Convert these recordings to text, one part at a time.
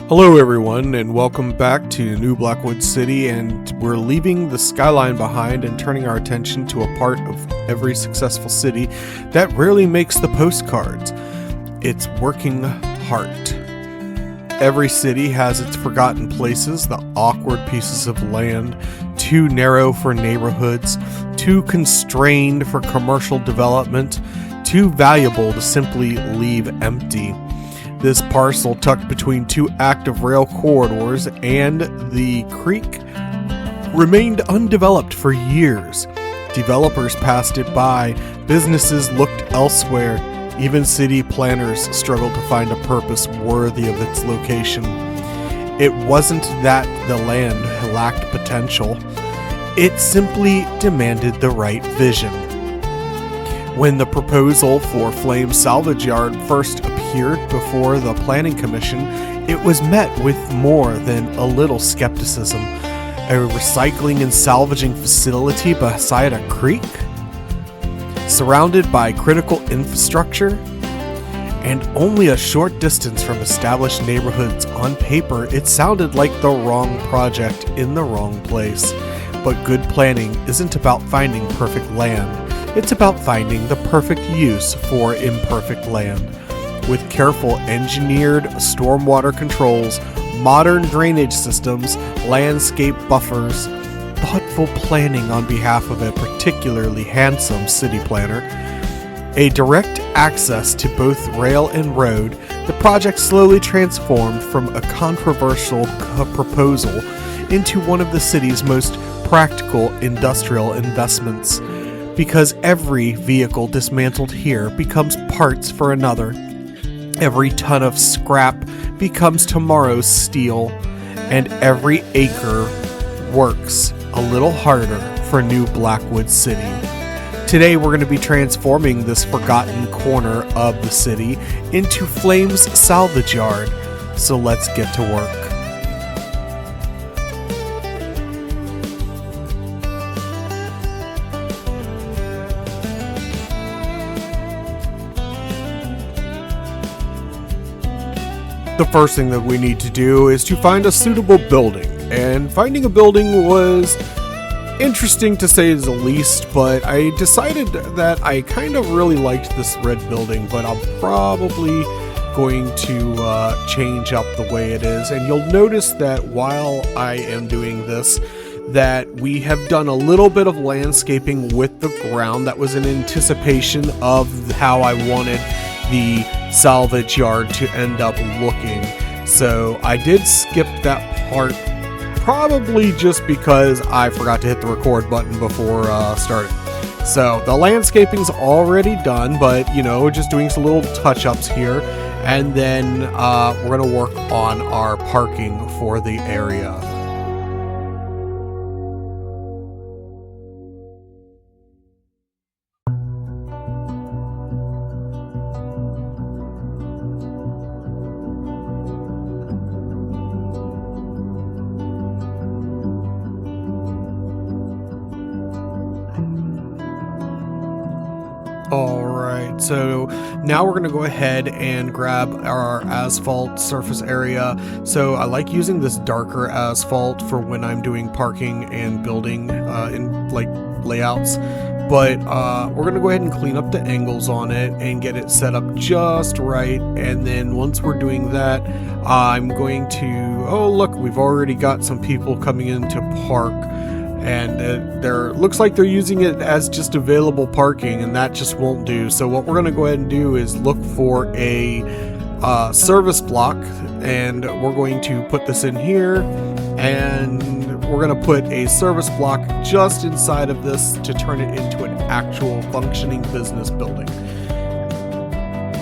Hello everyone, and welcome back to New Blackwood City, and we're leaving the skyline behind and turning our attention to a part of every successful city that rarely makes the postcards. Its working heart. Every city has its forgotten places, the awkward pieces of land, too narrow for neighborhoods, too constrained for commercial development, too valuable to simply leave empty. This parcel, tucked between two active rail corridors and the creek, remained undeveloped for years. Developers passed it by, businesses looked elsewhere, even city planners struggled to find a purpose worthy of its location. It wasn't that the land lacked potential, it simply demanded the right vision. When the proposal for Flames Salvage Yard first appeared before the Planning Commission, it was met with more than a little skepticism. A recycling and salvaging facility beside a creek? Surrounded by critical infrastructure? And only a short distance from established neighborhoods, on paper, it sounded like the wrong project in the wrong place. But good planning isn't about finding perfect land. It's about finding the perfect use for imperfect land. With careful engineered stormwater controls, modern drainage systems, landscape buffers, thoughtful planning on behalf of a particularly handsome city planner, a direct access to both rail and road, the project slowly transformed from a controversial proposal into one of the city's most practical industrial investments. Because every vehicle dismantled here becomes parts for another. Every ton of scrap becomes tomorrow's steel, and every acre works a little harder for New Blackwood City. Today we're going to be transforming this forgotten corner of the city into Flames Salvage Yard, so let's get to work. The first thing that we need to do is to find a suitable building, and finding a building was interesting to say the least, but I decided that I kind of really liked this red building, but I'm probably going to change up the way it is. And you'll notice that while I am doing this, that we have done a little bit of landscaping with the ground. That was in anticipation of how I wanted the salvage yard to end up looking. So I did skip that part, probably just because I forgot to hit the record button before starting. So the landscaping's already done, but just doing some little touch-ups here, and then we're gonna work on our parking for the area. Alright, so now we're going to go ahead and grab our asphalt surface area. So I like using this darker asphalt for when I'm doing parking and building in like layouts. But we're going to go ahead and clean up the angles on it and get it set up just right. And then once we're doing that, I'm going to, oh look, we've already got some people coming in to park. And there looks like they're using it as just available parking, and that just won't do. So what we're going to go ahead and do is look for a service block, and we're going to put this in here, and we're going to put a service block just inside of this to turn it into an actual functioning business building.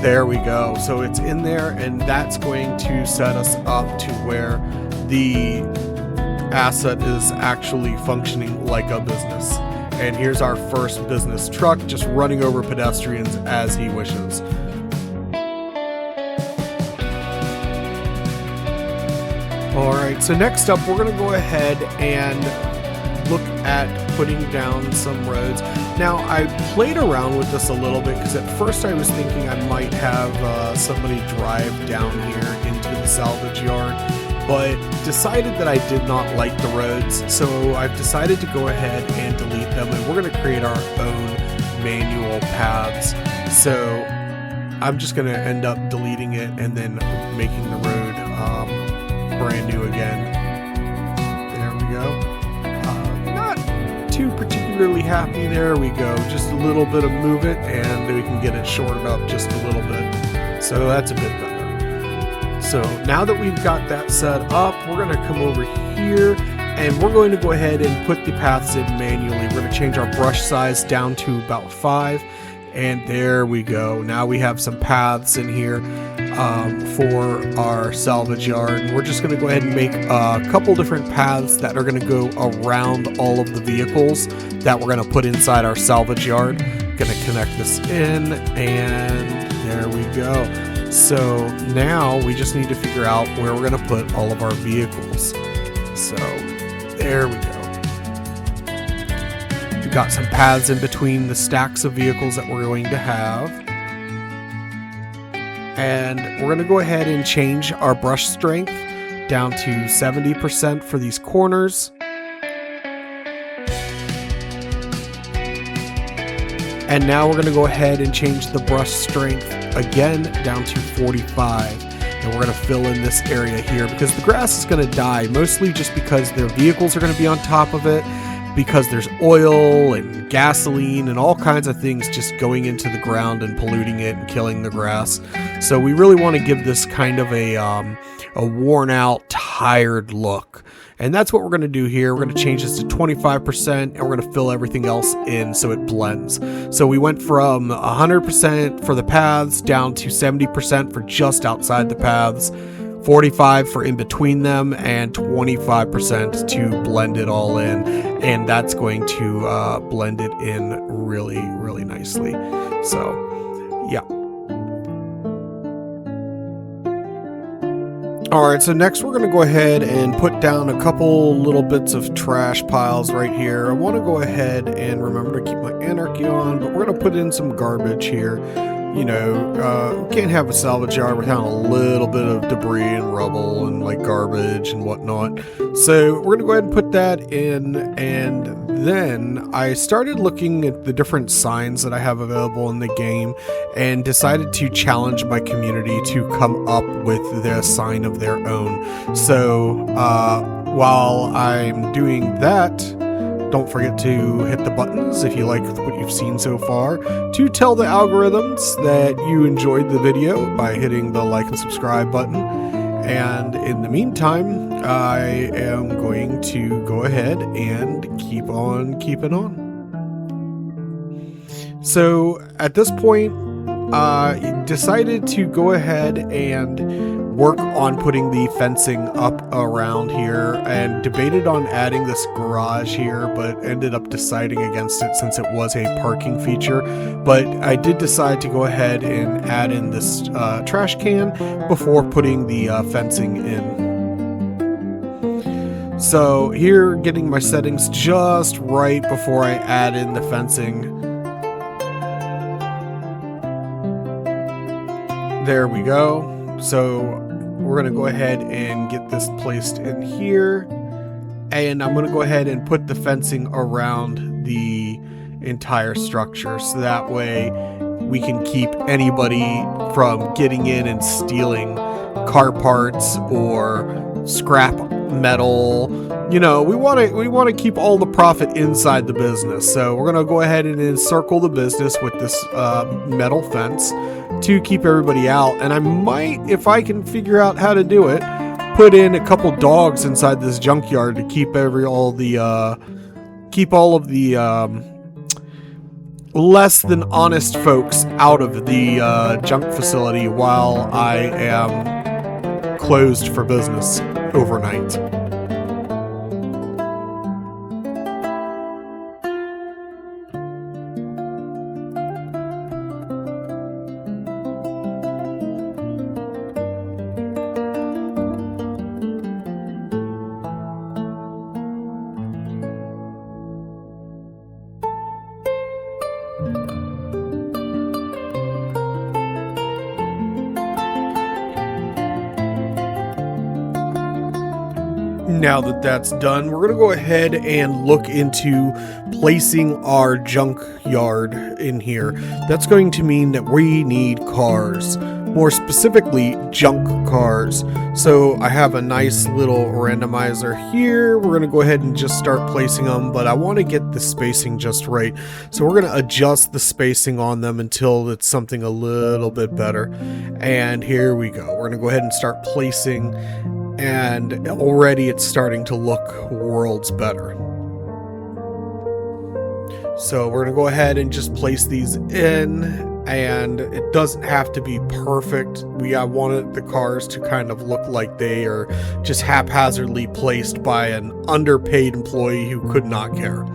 There we go. So it's in there, and that's going to set us up to where the asset is actually functioning like a business. And here's our first business truck just running over pedestrians as he wishes. Alright, so next up we're going to go ahead and look at putting down some roads. Now, I played around with this a little bit because at first I was thinking I might have somebody drive down here into Flames Salvage Yard, but decided that I did not like the roads, so I've decided to go ahead and delete them, and we're going to create our own manual paths. So I'm just going to end up deleting it and then making the road brand new again. There we go. Not too particularly happy. There we go. Just a little bit of movement and we can get it shortened up just a little bit. So that's a bit better. So now that we've got that set up, we're going to come over here and we're going to go ahead and put the paths in manually. We're going to change our brush size down to about 5. And there we go. Now we have some paths in here for our salvage yard. And we're just going to go ahead and make a couple different paths that are going to go around all of the vehicles that we're going to put inside our salvage yard. Going to connect this in, and there we go. So now we just need to figure out where we're going to put all of our vehicles. So there we go. We've got some paths in between the stacks of vehicles that we're going to have. And we're going to go ahead and change our brush strength down to 70% for these corners. And now we're going to go ahead and change the brush strength again down to 45. And we're going to fill in this area here because the grass is going to die, mostly just because their vehicles are going to be on top of it, because there's oil and gasoline and all kinds of things just going into the ground and polluting it and killing the grass. So we really want to give this kind of a worn out, tired look. And that's what we're going to do here. We're going to change this to 25% and we're going to fill everything else in so it blends. So we went from 100% for the paths down to 70% for just outside the paths, 45 for in between them, and 25% to blend it all in. And that's going to blend it in really, really nicely. So, yeah. Alright, so next we're going to go ahead and put down a couple little bits of trash piles right here. I want to go ahead and remember to keep my anarchy on, but we're going to put in some garbage here. You know, we can't have a salvage yard without a little bit of debris and rubble and like garbage and whatnot. So we're going to go ahead and put that in, and then I started looking at the different signs that I have available in the game and decided to challenge my community to come up with their sign of their own. So while I'm doing that, don't forget to hit the buttons if you like what you've seen so far, to tell the algorithms that you enjoyed the video by hitting the like and subscribe button. And in the meantime, I am going to go ahead and keep on keeping on. So at this point, I decided to go ahead and work on putting the fencing up around here, and debated on adding this garage here, but ended up deciding against it since it was a parking feature. But I did decide to go ahead and add in this trash can before putting the fencing in. So here, getting my settings just right before I add in the fencing. There we go. So we're going to go ahead and get this placed in here, and I'm going to go ahead and put the fencing around the entire structure so that way we can keep anybody from getting in and stealing car parts or scrap metal. You know, we want to keep all the profit inside the business. So we're going to go ahead and encircle the business with this metal fence to keep everybody out. And I might, if I can figure out how to do it, put in a couple dogs inside this junkyard to keep all of the less than honest folks out of the junk facility while I am closed for business overnight. Now that that's done, we're going to go ahead and look into placing our junk yard in here. That's going to mean that we need cars, more specifically junk cars. So I have a nice little randomizer here. We're going to go ahead and just start placing them, but I want to get the spacing just right. So we're going to adjust the spacing on them until it's something a little bit better. And here we go. We're going to go ahead and start placing, and already it's starting to look worlds better. So we're going to go ahead and just place these in, and it doesn't have to be perfect. I wanted the cars to kind of look like they are just haphazardly placed by an underpaid employee who could not care.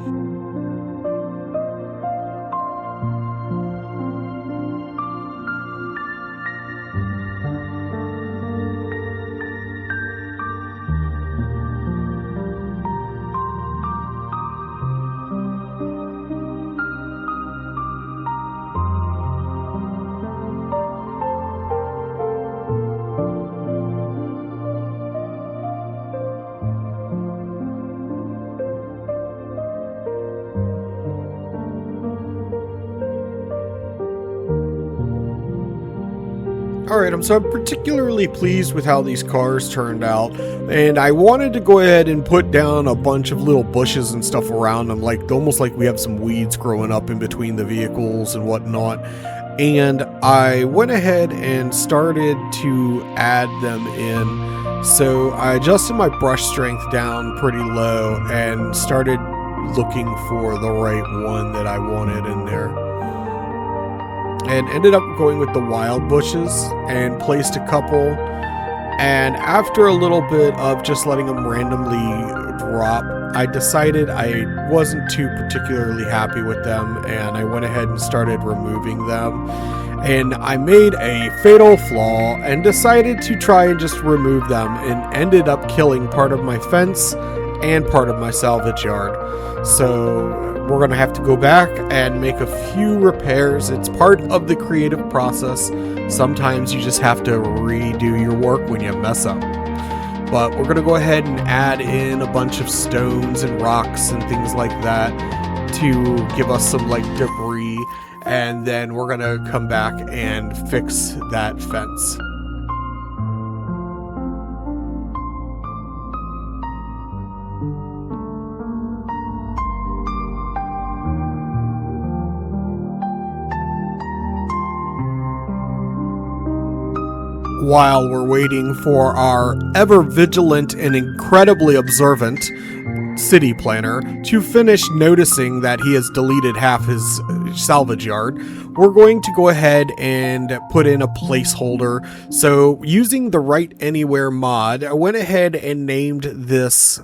Alright, so I'm particularly pleased with how these cars turned out, and I wanted to go ahead and put down a bunch of little bushes and stuff around them, like almost like we have some weeds growing up in between the vehicles and whatnot. And I went ahead and started to add them in. So I adjusted my brush strength down pretty low and started looking for the right one that I wanted in there. And ended up going with the wild bushes and placed a couple. And after a little bit of just letting them randomly drop, I decided I wasn't too particularly happy with them, and I went ahead and started removing them. And I made a fatal flaw and decided to try and just remove them, and ended up killing part of my fence and part of my salvage yard. So we're going to have to go back and make a few repairs. It's part of the creative process. Sometimes you just have to redo your work when you mess up. But we're going to go ahead and add in a bunch of stones and rocks and things like that to give us some like debris. And then we're going to come back and fix that fence. While we're waiting for our ever vigilant and incredibly observant city planner to finish noticing that he has deleted half his salvage yard, we're going to go ahead and put in a placeholder. So using the Write Anywhere mod, I went ahead and named this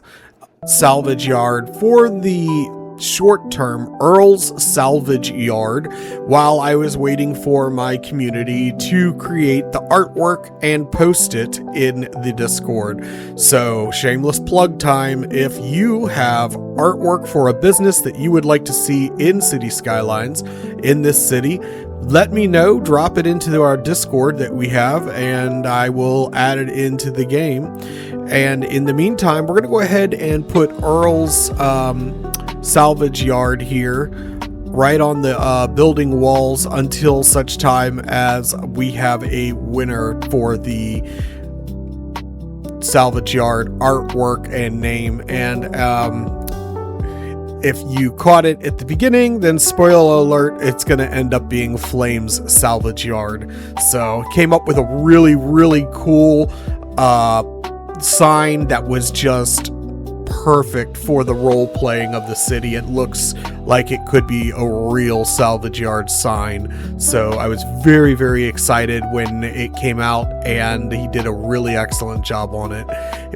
salvage yard for the short term Earl's Salvage Yard, while I was waiting for my community to create the artwork and post it in the Discord. So shameless plug time: if you have artwork for a business that you would like to see in City Skylines in this city, let me know. Drop it into our Discord that we have, and I will add it into the game. And in the meantime, we're going to go ahead and put Earl's salvage yard here right on the building walls until such time as we have a winner for the salvage yard artwork and name. And if you caught it at the beginning, then spoiler alert, it's going to end up being Flames Salvage Yard. So came up with a really, really cool sign that was just perfect for the role playing of the city. It looks like it could be a real salvage yard sign. So I was very, very excited when it came out, and he did a really excellent job on it.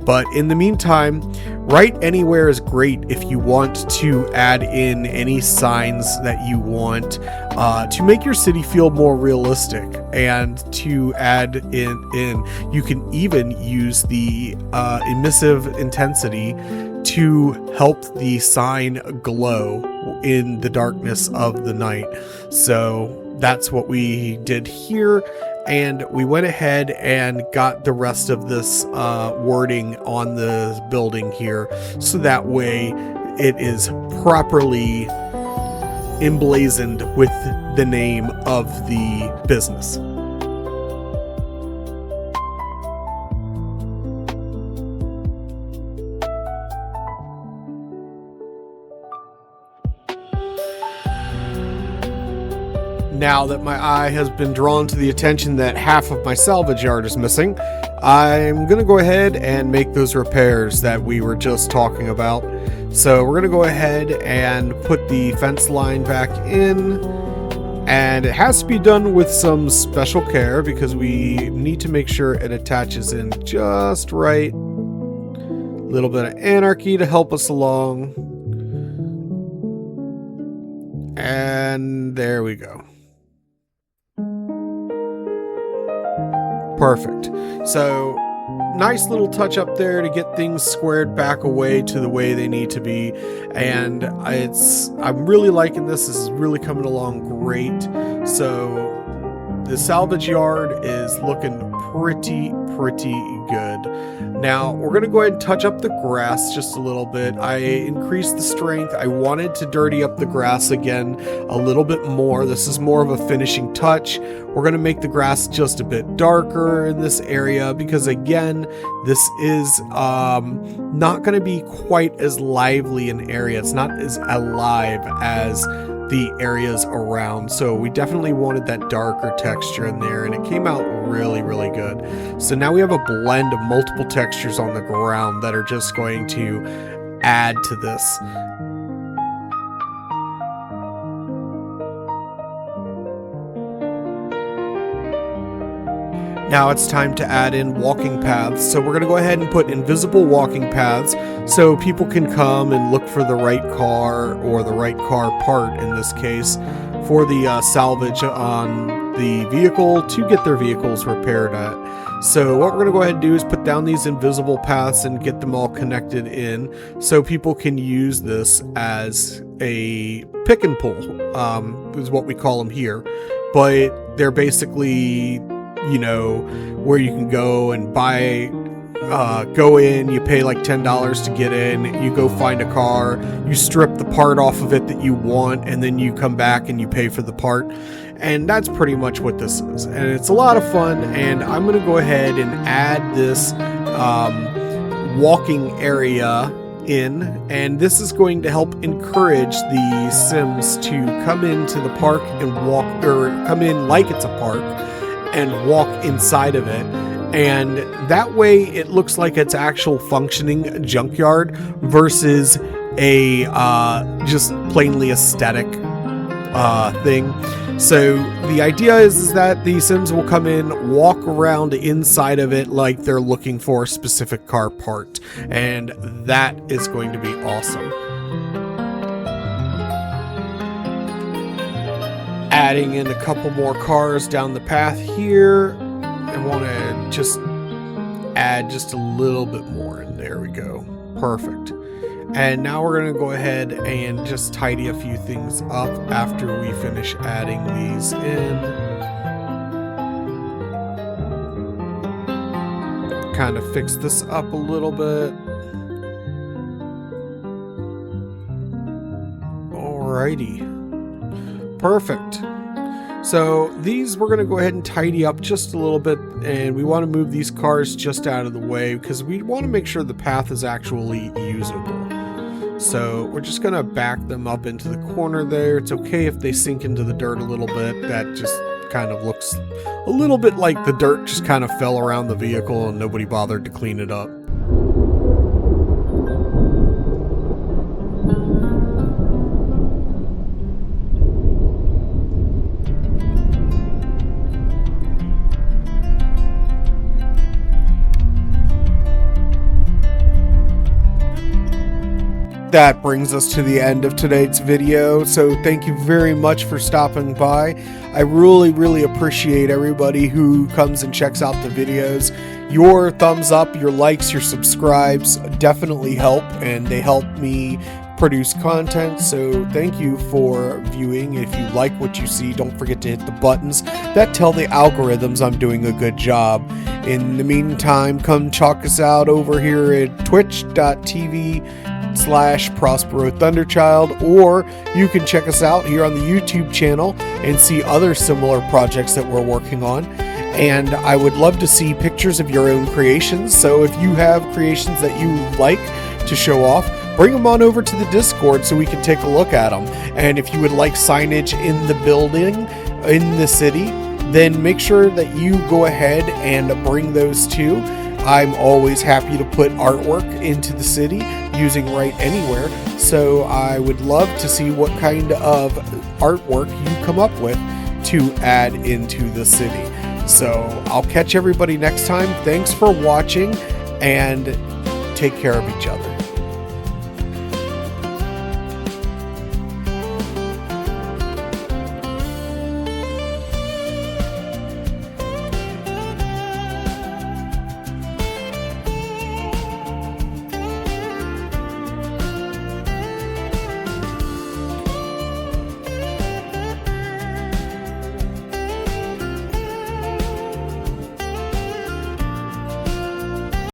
But in the meantime, Write Anywhere is great if you want to add in any signs that you want to make your city feel more realistic, and to add in you can even use the emissive intensity to help the sign glow in the darkness of the night. So that's what we did here. And we went ahead and got the rest of this wording on the building here, so that way it is properly emblazoned with the name of the business. Now that my eye has been drawn to the attention that half of my salvage yard is missing, I'm going to go ahead and make those repairs that we were just talking about. So we're going to go ahead and put the fence line back in, and it has to be done with some special care because we need to make sure it attaches in just right. A little bit of anarchy to help us along. And there we go. Perfect. So nice little touch up there to get things squared back away to the way they need to be, and I'm really liking this. This is really coming along great. So the salvage yard is looking pretty good. Now we're going to go ahead and touch up the grass just a little bit. I increased the strength. I wanted to dirty up the grass again a little bit more. This is more of a finishing touch. We're going to make the grass just a bit darker in this area because, again, this is not going to be quite as lively an area. It's not as alive as the areas around, so we definitely wanted that darker texture in there, and it came out really good. So now we have a blend of multiple textures on the ground that are just going to add to this. Now it's time to add in walking paths. So we're going to go ahead and put invisible walking paths so people can come and look for the right car, or the right car part in this case, for the salvage on the vehicle to get their vehicles repaired at. So what we're going to go ahead and do is put down these invisible paths and get them all connected in so people can use this as a pick and pull, is what we call them here. But they're basically, you know, where you can go and buy, go in, you pay like $10 to get in, you go find a car, you strip the part off of it that you want, and then you come back and you pay for the part. And that's pretty much what this is. And it's a lot of fun, and I'm going to go ahead and add this walking area in, and this is going to help encourage the Sims to come into the park and walk, or come in like it's a park and walk inside of it, and that way it looks like it's actual functioning junkyard versus a just plainly aesthetic thing. So the idea is that the Sims will come in, walk around inside of it like they're looking for a specific car part, and that is going to be awesome. Adding in a couple more cars down the path here. I want to just add just a little bit more, and there we go. Perfect. And now we're going to go ahead and just tidy a few things up after we finish adding these in. Kind of fix this up a little bit. Alrighty. Perfect. So these we're going to go ahead and tidy up just a little bit, and we want to move these cars just out of the way because we want to make sure the path is actually usable. So we're just going to back them up into the corner there. It's okay if they sink into the dirt a little bit. That just kind of looks a little bit like the dirt just kind of fell around the vehicle and nobody bothered to clean it up. That brings us to the end of today's video, so thank you very much for stopping by. I really appreciate everybody who comes and checks out the videos. Your thumbs up, your likes, your subscribes definitely help, and they help me produce content, so thank you for viewing. If you like what you see, don't forget to hit the buttons that tell the algorithms I'm doing a good job. In the meantime, come check us out over here at twitch.tv/Prospero Thunderchild, or you can check us out here on the YouTube channel and see other similar projects that we're working on. And I would love to see pictures of your own creations, so if you have creations that you like to show off, bring them on over to the Discord so we can take a look at them. And if you would like signage in the building, in the city, then make sure that you go ahead and bring those too. I'm always happy to put artwork into the city using Write Anywhere, so I would love to see what kind of artwork you come up with to add into the city. So I'll catch everybody next time. Thanks for watching, and take care of each other.